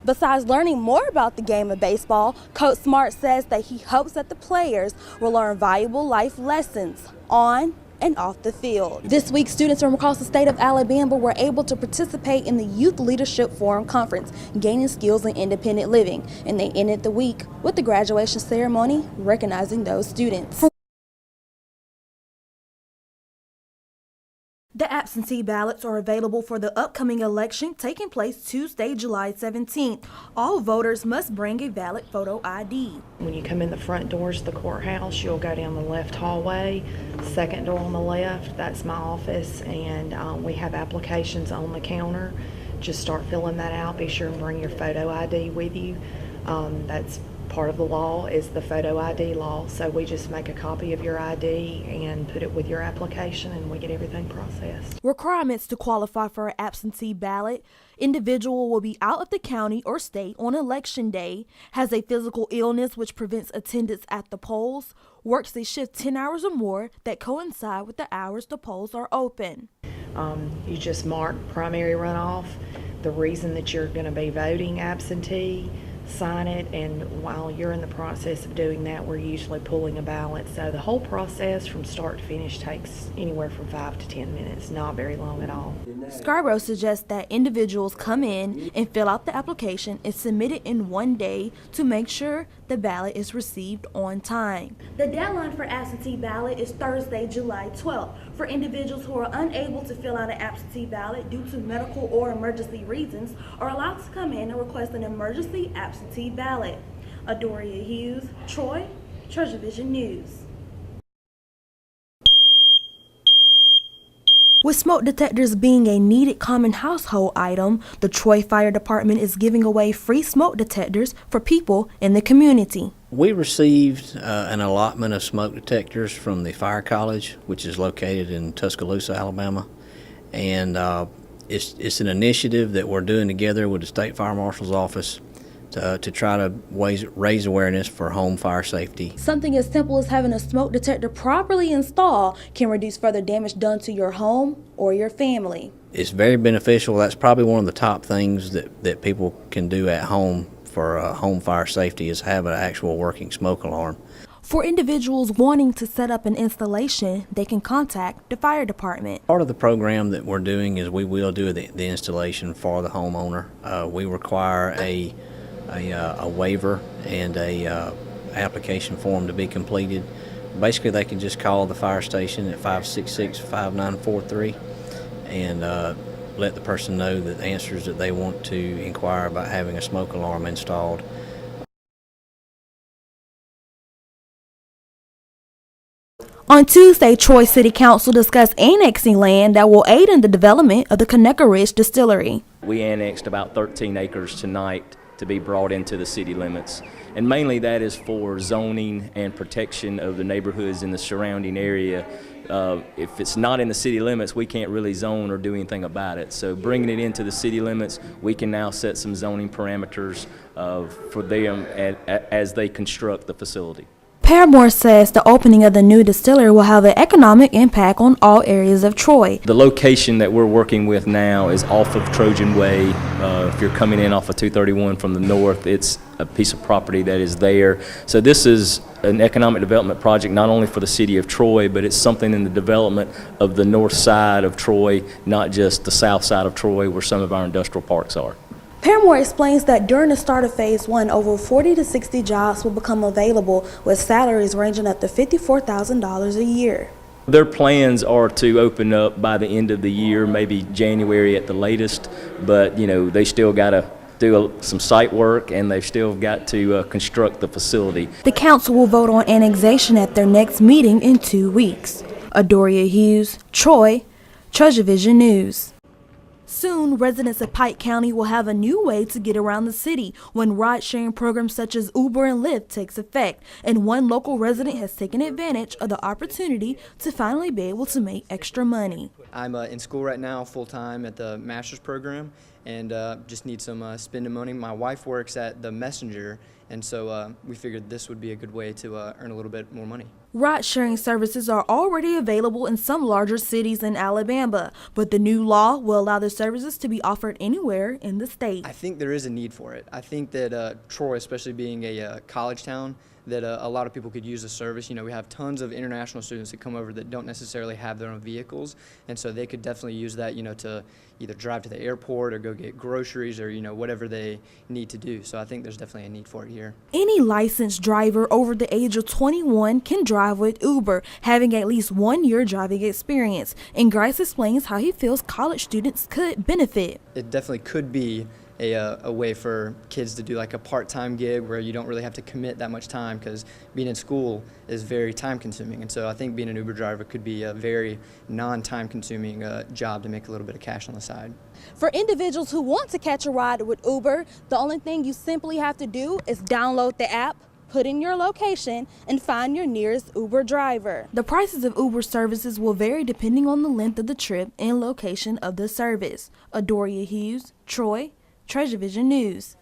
Besides learning more about the game of baseball, Coach Smart says that he hopes that the players will learn valuable life lessons on and off the field. This week, students from across the state of Alabama were able to participate in the Youth Leadership Forum Conference, gaining skills in independent living, and they ended the week with the graduation ceremony recognizing those students. The absentee ballots are available for the upcoming election taking place Tuesday, July 17th. All voters must bring a valid photo ID. When you come in the front doors of the courthouse, you'll go down the left hallway, second door on the left, that's my office, and we have applications on the counter. Just start filling that out. Be sure and bring your photo ID with you. That's part of the law, is the photo ID law. So we just make a copy of your ID and put it with your application, and we get everything processed. Requirements to qualify for an absentee ballot: individual will be out of the county or state on election day, has a physical illness which prevents attendance at the polls, works a shift 10 hours or more that coincide with the hours the polls are open. You just mark primary runoff, the reason that you're going to be voting absentee, sign it, and while you're in the process of doing that, we're usually pulling a ballot. So the whole process from start to finish takes anywhere from 5 to 10 minutes, not very long at all. Scarborough suggests that individuals come in and fill out the application and submit it in one day to make sure the ballot is received on time. The deadline for absentee ballot is Thursday, July 12th. For individuals who are unable to fill out an absentee ballot due to medical or emergency reasons are allowed to come in and request an emergency absentee ballot. Adoria Hughes, Troy, Treasure Vision News. With smoke detectors being a needed common household item, the Troy Fire Department is giving away free smoke detectors for people in the community. We received an allotment of smoke detectors from the Fire College, which is located in Tuscaloosa, Alabama, and it's an initiative that we're doing together with the State Fire Marshal's Office to try to raise awareness for home fire safety. Something as simple as having a smoke detector properly installed can reduce further damage done to your home or your family. It's very beneficial. That's probably one of the top things that people can do at home for home fire safety, is have an actual working smoke alarm. For individuals wanting to set up an installation, they can contact the fire department. Part of the program that we're doing is we will do the installation for the homeowner. We require a waiver and a application form to be completed. Basically, they can just call the fire station at 566-5943 and let the person know the answers that they want to inquire about having a smoke alarm installed. On Tuesday, Troy City Council discussed annexing land that will aid in the development of the Conecuh Ridge Distillery. We annexed about 13 acres tonight to be brought into the city limits, and mainly that is for zoning and protection of the neighborhoods in the surrounding area. If it's not in the city limits, we can't really zone or do anything about it. So bringing it into the city limits, we can now set some zoning parameters for them as they construct the facility. Paramore says the opening of the new distillery will have an economic impact on all areas of Troy. The location that we're working with now is off of Trojan Way. If you're coming in off of 231 from the north, it's a piece of property that is there. So this is an economic development project not only for the city of Troy, but it's something in the development of the north side of Troy, not just the south side of Troy where some of our industrial parks are. Paramore explains that during the start of Phase 1, over 40 to 60 jobs will become available, with salaries ranging up to $54,000 a year. Their plans are to open up by the end of the year, maybe January at the latest, but they still got to do some site work, and they've still got to construct the facility. The council will vote on annexation at their next meeting in 2 weeks. Adoria Hughes, Troy, Treasure Vision News. Soon, residents of Pike County will have a new way to get around the city when ride-sharing programs such as Uber and Lyft takes effect, and one local resident has taken advantage of the opportunity to finally be able to make extra money. I'm in school right now full-time at the master's program, and just need some spending money. My wife works at the Messenger, And so we figured this would be a good way to earn a little bit more money. Ride-sharing services are already available in some larger cities in Alabama, but the new law will allow the services to be offered anywhere in the state. I think there is a need for it. I think that Troy, especially being a college town, that a lot of people could use the service. You know, we have tons of international students that come over that don't necessarily have their own vehicles, and so they could definitely use that, you know, to either drive to the airport or go get groceries or, you know, whatever they need to do. So I think there's definitely a need for it here. Any licensed driver over the age of 21 can drive with Uber, having at least 1 year driving experience. And Grice explains how he feels college students could benefit. It definitely could be a way for kids to do like a part-time gig where you don't really have to commit that much time, because being in school is very time-consuming. And so I think being an Uber driver could be a very non-time-consuming job to make a little bit of cash on the side. For individuals who want to catch a ride with Uber, the only thing you simply have to do is download the app, put in your location, and find your nearest Uber driver. The prices of Uber services will vary depending on the length of the trip and location of the service. Adoria Hughes, Troy, Treasure Vision News.